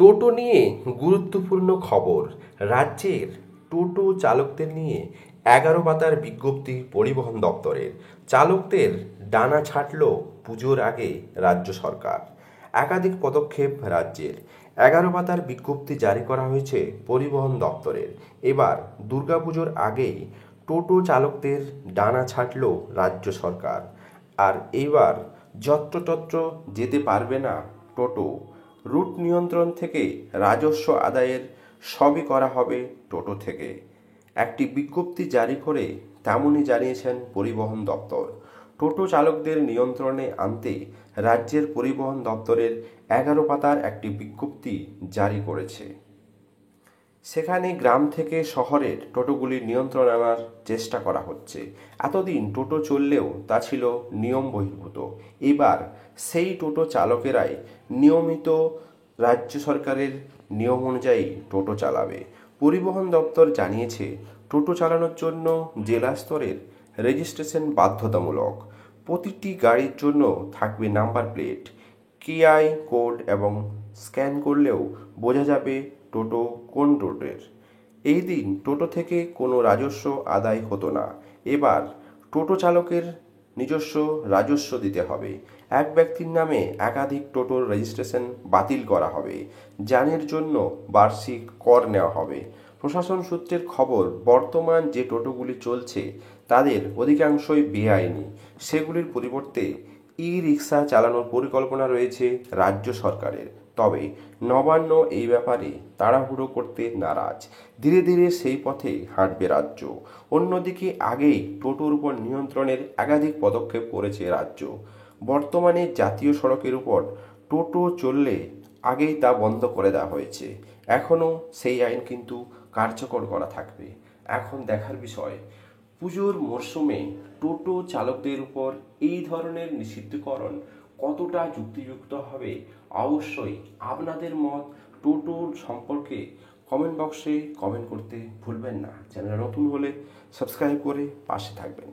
টোটো নিয়ে গুরুত্বপূর্ণ খবর। রাজ্যের টোটো চালকদের নিয়ে ১১ পাতার বিজ্ঞপ্তি পরিবহন দপ্তরের। চালকদের ডানা ছাঁটল পুজোর আগে রাজ্য সরকার। একাধিক পদক্ষেপ রাজ্যের। ১১ পাতার বিজ্ঞপ্তি জারি করা হয়েছে পরিবহন দপ্তরের। এবার দুর্গাপুজোর আগেই টোটো চালকদের ডানা ছাঁটল রাজ্য সরকার। আর এইবার যত্রতত্র যেতে পারবে না টোটো। রুট নিয়ন্ত্রণ থেকে রাজস্ব আদায়ের সবই করা হবে টোটো থেকে। একটি বিজ্ঞপ্তি জারি করে তেমনই জানিয়েছেন পরিবহন দপ্তর। টোটো চালকদের নিয়ন্ত্রণে আনতে রাজ্যের পরিবহন দপ্তরের ১১ পাতার একটি বিজ্ঞপ্তি জারি করেছে। সেখানে গ্রাম থেকে শহরের টোটোগুলির নিয়ন্ত্রণ আনার চেষ্টা করা হচ্ছে। এতদিন টোটো চললেও তা ছিল নিয়ম বহির্ভূত। এবার সেই টোটো চালকেরাই নিয়মিত রাজ্য সরকারের নিয়ম অনুযায়ী টোটো চালাবে। পরিবহন দপ্তর জানিয়েছে, টোটো চালানোর জন্য জেলা স্তরের রেজিস্ট্রেশন বাধ্যতামূলক। প্রতিটি গাড়ির জন্য থাকবে নাম্বার প্লেট, কিউআর কোড এবং স্ক্যান করলেও বোঝা যাবে টোটো কোন রুটের। এই দিন টোটো থেকে কোনো রাজস্ব আদায় হতো না। এবার টোটো চালকের নিজস্ব রাজস্ব দিতে হবে। এক ব্যক্তির নামে একাধিক টোটোর রেজিস্ট্রেশন বাতিল করা হবে। যানের জন্য বার্ষিক কর নেওয়া হবে। প্রশাসন সূত্রের খবর, বর্তমান যে টোটোগুলি চলছে তাদের অধিকাংশই বেআইনি। সেগুলির পরিবর্তে ই-রিক্সা চালানোর পরিকল্পনা রয়েছে রাজ্য সরকারের। তবে নবান্ন এই ব্যাপারে তাড়াহুড়ো করতে নারাজ। ধীরে ধীরে সেই পথে হাঁটবে রাজ্য। অন্যদিকে আগেই টোটোর উপর নিয়ন্ত্রণের একাধিক পদক্ষেপ করেছে রাজ্য। বর্তমানে জাতীয় সড়কের উপর টোটো চললে আগেই তা বন্ধ করে দেওয়া হয়েছে। এখনও সেই আইন কিন্তু কার্যকর করা থাকবে। এখন দেখার বিষয়, পুজোর মরশুমে টোটো চালকদের উপর এই ধরনের নিষিদ্ধকরণ কতটা যুক্তিযুক্ত হবে। অবশ্যই আপনাদের মত টোটোর সম্পর্কে কমেন্ট বক্সে কমেন্ট করতে ভুলবেন না। চ্যানেলে নতুন হলে সাবস্ক্রাইব করে পাশে থাকবেন।